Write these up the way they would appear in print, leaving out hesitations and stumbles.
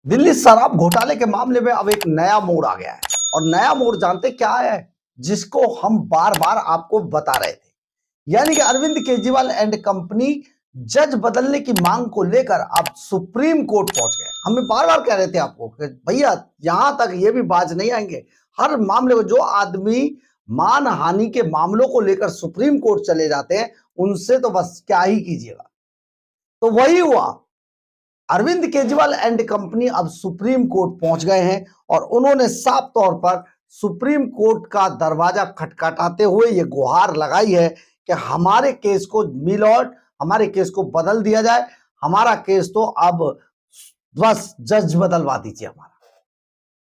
दिल्ली शराब घोटाले के मामले में अब एक नया मोड़ आ गया है। और नया मोड़ जानते क्या है, जिसको हम बार बार आपको बता रहे थे, यानी कि अरविंद केजरीवाल एंड कंपनी जज बदलने की मांग को लेकर अब सुप्रीम कोर्ट पहुंच गए। हमें बार बार कह रहे थे आपको कि भैया यहां तक ये भी बाज नहीं आएंगे। हर मामले को जो आदमी मान हानि के मामलों को लेकर सुप्रीम कोर्ट चले जाते हैं, उनसे तो बस क्या ही कीजिएगा। तो वही हुआ, अरविंद केजरीवाल एंड कंपनी अब सुप्रीम कोर्ट पहुंच गए हैं और उन्होंने साफ तौर पर सुप्रीम कोर्ट का दरवाजा खटखटाते हुए ये गुहार लगाई है कि हमारे केस को मिलॉर्ड, हमारे केस को बदल दिया जाए। हमारा केस तो अब बस जज बदलवा दीजिए हमारा,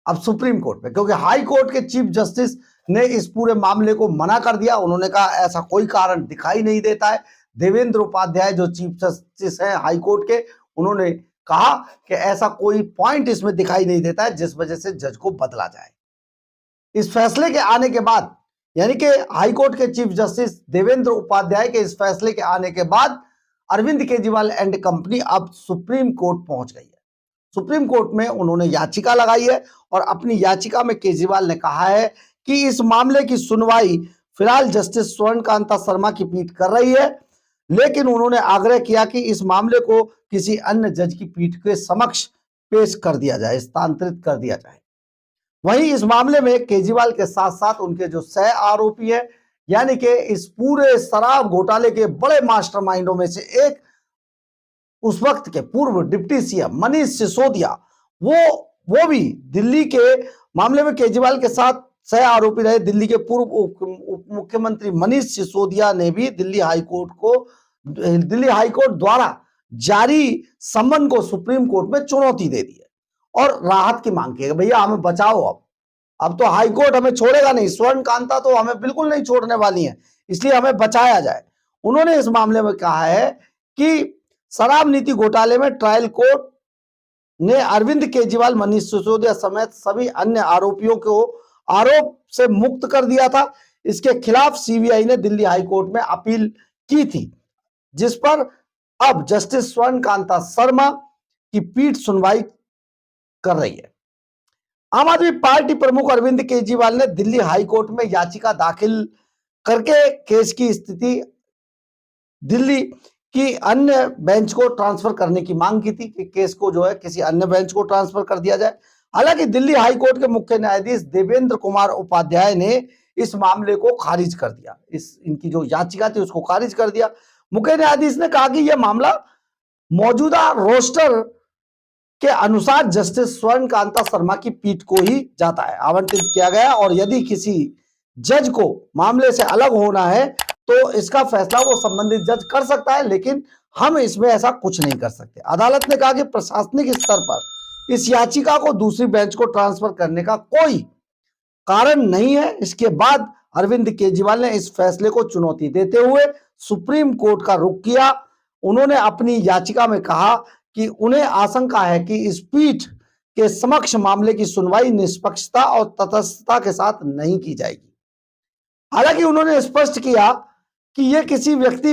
अब सुप्रीम कोर्ट में, क्योंकि हाई कोर्ट के चीफ जस्टिस ने इस पूरे मामले को मना कर दिया। उन्होंने कहा ऐसा कोई कारण दिखाई नहीं देता है। देवेंद्र उपाध्याय जो चीफ जस्टिस हैं हाई कोर्ट के, उन्होंने कहा कि ऐसा कोई पॉइंट इसमें दिखाई नहीं देता है जिस वजह से जज को बदला जाए। इस फैसले के आने के बाद, यानी कि हाई कोर्ट के चीफ जस्टिस देवेंद्र उपाध्याय के इस फैसले के आने के बाद अरविंद केजरीवाल एंड कंपनी अब सुप्रीम कोर्ट पहुंच गई है। सुप्रीम कोर्ट में उन्होंने याचिका लगाई है और अपनी याचिका में केजरीवाल ने कहा है कि इस मामले की सुनवाई फिलहाल जस्टिस स्वर्णकांता शर्मा की पीठ कर रही है, लेकिन उन्होंने आग्रह किया कि इस मामले को किसी अन्य जज की पीठ के समक्ष पेश कर दिया जाए, स्थानांतरित कर दिया जाए। वहीं इस मामले में केजरीवाल के साथ साथ उनके जो सह आरोपी है, यानी कि इस पूरे शराब घोटाले के बड़े मास्टरमाइंडों में से एक उस वक्त के पूर्व डिप्टी सीएम मनीष सिसोदिया, वो भी दिल्ली के मामले में केजरीवाल के साथ सह आरोपी रहे। दिल्ली के पूर्व उप मुख्यमंत्री मनीष सिसोदिया ने भी दिल्ली हाईकोर्ट द्वारा जारी सम्मन को सुप्रीम कोर्ट में चुनौती दे दी है और राहत की मांग की है। भैया हमें बचाओ, अब तो हाईकोर्ट हमें छोड़ेगा नहीं, स्वर्णकांता तो हमें बिल्कुल नहीं छोड़ने वाली है, इसलिए हमें बचाया जाए। उन्होंने इस मामले में कहा है कि शराब नीति घोटाले में ट्रायल कोर्ट ने अरविंद केजरीवाल, मनीष सिसोदिया समेत सभी अन्य आरोपियों को आरोप से मुक्त कर दिया था। इसके खिलाफ सीबीआई ने दिल्ली हाईकोर्ट में अपील की थी, जिस पर अब जस्टिस स्वर्णकांता शर्मा की पीठ सुनवाई कर रही है। आम आदमी पार्टी प्रमुख अरविंद केजरीवाल ने दिल्ली हाईकोर्ट में याचिका दाखिल करके केस की स्थिति दिल्ली की अन्य बेंच को ट्रांसफर करने की मांग की थी कि केस को जो है किसी अन्य बेंच को ट्रांसफर कर दिया जाए। हालांकि दिल्ली हाईकोर्ट के मुख्य न्यायाधीश देवेंद्र कुमार उपाध्याय ने इस मामले को खारिज कर दिया, इनकी जो याचिका थी उसको खारिज कर दिया। मुख्य न्यायाधीश ने कहा कि यह मामला मौजूदा रोस्टर के अनुसार जस्टिस स्वर्णकांता शर्मा की पीठ को ही जाता है, आवंटित किया गया, और यदि किसी जज को मामले से अलग होना है तो इसका फैसला वो संबंधित जज कर सकता है, लेकिन हम इसमें ऐसा कुछ नहीं कर सकते। अदालत ने कहा कि प्रशासनिक स्तर पर इस याचिका को दूसरी बेंच को ट्रांसफर करने का कोई कारण नहीं है। इसके बाद अरविंद केजरीवाल ने इस फैसले को चुनौती देते हुए सुप्रीम कोर्ट का रुख किया। उन्होंने अपनी याचिका में कहा कि उन्हें आशंका है कि इस पीठ के समक्ष मामले की सुनवाई निष्पक्षता और तटस्थता के साथ नहीं की जाएगी। हालांकि उन्होंने स्पष्ट किया कि यह किसी व्यक्ति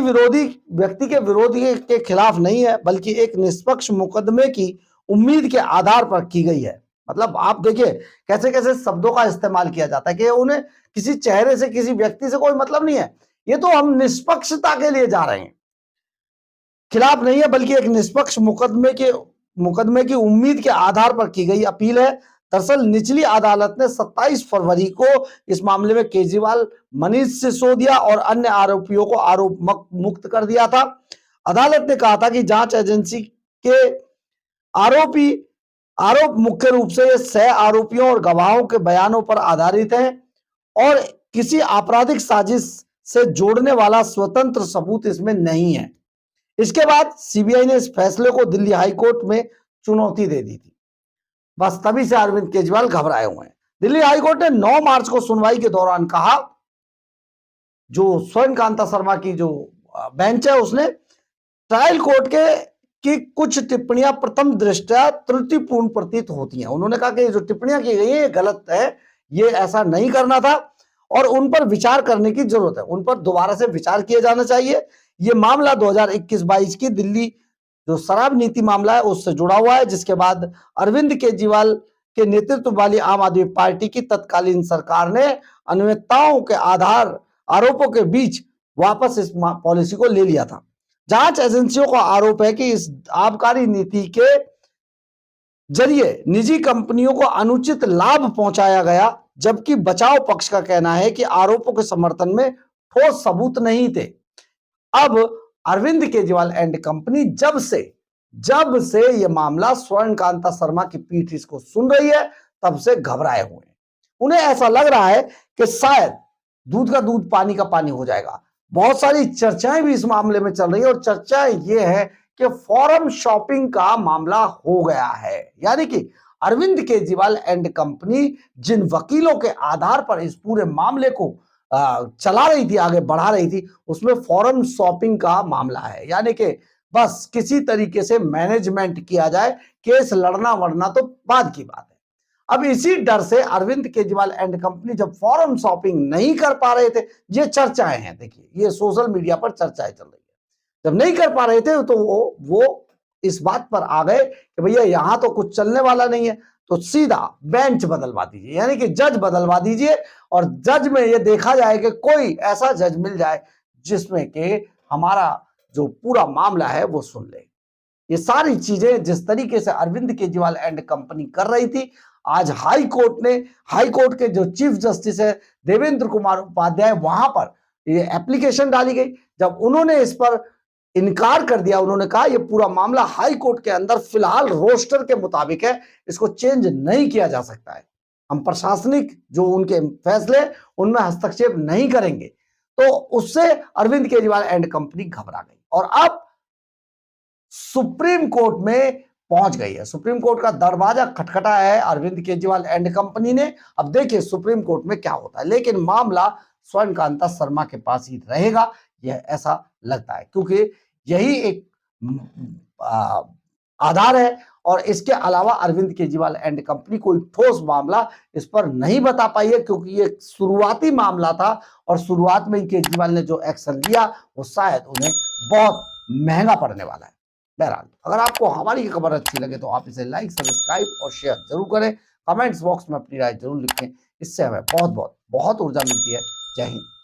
के विरोधी के खिलाफ नहीं है, बल्कि एक निष्पक्ष मुकदमे की उम्मीद के आधार पर की गई है। मतलब आप देखिए कैसे कैसे शब्दों का इस्तेमाल किया जाता है कि उन्हें किसी चेहरे से, किसी व्यक्ति से कोई मतलब नहीं है, ये तो हम निष्पक्षता के लिए जा रहे हैं, खिलाफ नहीं है, बल्कि एक निष्पक्ष मुकदमे की उम्मीद के आधार पर की गई अपील है। दरअसल निचली अदालत ने 27 फरवरी को इस मामले में केजरीवाल, मनीष सिसोदिया और अन्य आरोपियों को आरोप मुक्त कर दिया था। अदालत ने कहा था कि जांच एजेंसी के आरोप मुख्य रूप से सह आरोपियों और गवाहों के बयानों पर आधारित हैं और किसी आपराधिक साजिश से जोड़ने वाला स्वतंत्र सबूत इसमें नहीं है। इसके बाद सीबीआई ने इस फैसले को दिल्ली हाईकोर्ट में चुनौती दे दी थी। बस तभी से अरविंद केजरीवाल घबराए हुए हैं। दिल्ली हाईकोर्ट ने 9 मार्च को सुनवाई के दौरान कहा, जो स्वर्णकांता शर्मा की जो बेंच है उसने ट्रायल कोर्ट की कुछ टिप्पणियां प्रथम दृष्टया त्रुटिपूर्ण प्रतीत होती हैं। उन्होंने कहा कि जो टिप्पणियां की गई है ये गलत है, ये ऐसा नहीं करना था और उन पर विचार करने की जरूरत है, उन पर दोबारा से विचार किया जाना चाहिए। ये मामला 2021-22 की दिल्ली जो शराब नीति मामला है उससे जुड़ा हुआ है, जिसके बाद अरविंद केजरीवाल के नेतृत्व वाली आम आदमी पार्टी की तत्कालीन सरकार ने अनियमितताओं के आरोपों के बीच वापस इस पॉलिसी को ले लिया था। जांच एजेंसियों का आरोप है कि इस आबकारी नीति के जरिए निजी कंपनियों को अनुचित लाभ पहुंचाया गया, जबकि बचाव पक्ष का कहना है कि आरोपों के समर्थन में ठोस सबूत नहीं थे। अब अरविंद केजरीवाल एंड कंपनी जब से यह मामला स्वर्णकांता शर्मा की पीठ इसको सुन रही है, तब से घबराए हुए हैं। उन्हें ऐसा लग रहा है कि शायद दूध का दूध पानी का पानी हो जाएगा। बहुत सारी चर्चाएं भी इस मामले में चल रही है और चर्चा यह है कि फॉरम शॉपिंग का मामला हो गया है, यानी कि अरविंद केजरीवाल एंड कंपनी जिन वकीलों के आधार पर इस पूरे मामले को चला रही थी, आगे बढ़ा रही थी, उसमें फॉरम शॉपिंग का मामला है, यानी कि बस किसी तरीके से मैनेजमेंट किया जाए, केस लड़ना वड़ना तो बाद की बात है। अब इसी डर से अरविंद केजरीवाल एंड कंपनी जब फॉरम शॉपिंग नहीं कर पा रहे थे, ये चर्चाएं हैं, देखिए ये सोशल मीडिया पर चर्चाएं चल रही है, जब नहीं कर पा रहे थे तो वो इस बात पर आ गए कि भैया यहां तो कुछ चलने वाला नहीं है, तो सीधा बेंच बदलवा दीजिए, यानी कि जज बदलवा दीजिए और जज में ये देखा जाए कि कोई ऐसा जज मिल जाए जिसमें कि हमारा जो पूरा मामला है वो सुन ले। ये सारी चीजें जिस तरीके से अरविंद केजरीवाल एंड कंपनी कर रही थी, आज हाई कोर्ट के जो चीफ जस्टिस है देवेंद्र कुमार उपाध्याय, वहां पर ये एप्लीकेशन डाली गई। जब उन्होंने इस पर इनकार कर दिया, उन्होंने कहा यह पूरा मामला हाई कोर्ट के अंदर फिलहाल रोस्टर के मुताबिक है, इसको चेंज नहीं किया जा सकता है, हम प्रशासनिक जो उनके फैसले उनमें हस्तक्षेप नहीं करेंगे। तो उससे अरविंद केजरीवाल एंड कंपनी घबरा गई और अब सुप्रीम कोर्ट में पहुंच गई है। सुप्रीम कोर्ट का दरवाजा खटखटाया है अरविंद केजरीवाल एंड कंपनी ने। अब देखिए सुप्रीम कोर्ट में क्या होता है, लेकिन मामला स्वर्णकांता शर्मा के पास ही रहेगा, यह ऐसा लगता है, क्योंकि यही एक आधार है और इसके अलावा अरविंद केजरीवाल एंड कंपनी कोई ठोस मामला इस पर नहीं बता पाई है, क्योंकि ये शुरुआती मामला था और शुरुआत में ही केजरीवाल ने जो एक्शन लिया वो शायद उन्हें बहुत महंगा पड़ने वाला है। बहरहाल अगर आपको हमारी खबर अच्छी लगे तो आप इसे लाइक, सब्सक्राइब और शेयर जरूर करें। कमेंट्स बॉक्स में अपनी राय जरूर लिखें, इससे हमें बहुत ऊर्जा मिलती है। जय हिंद।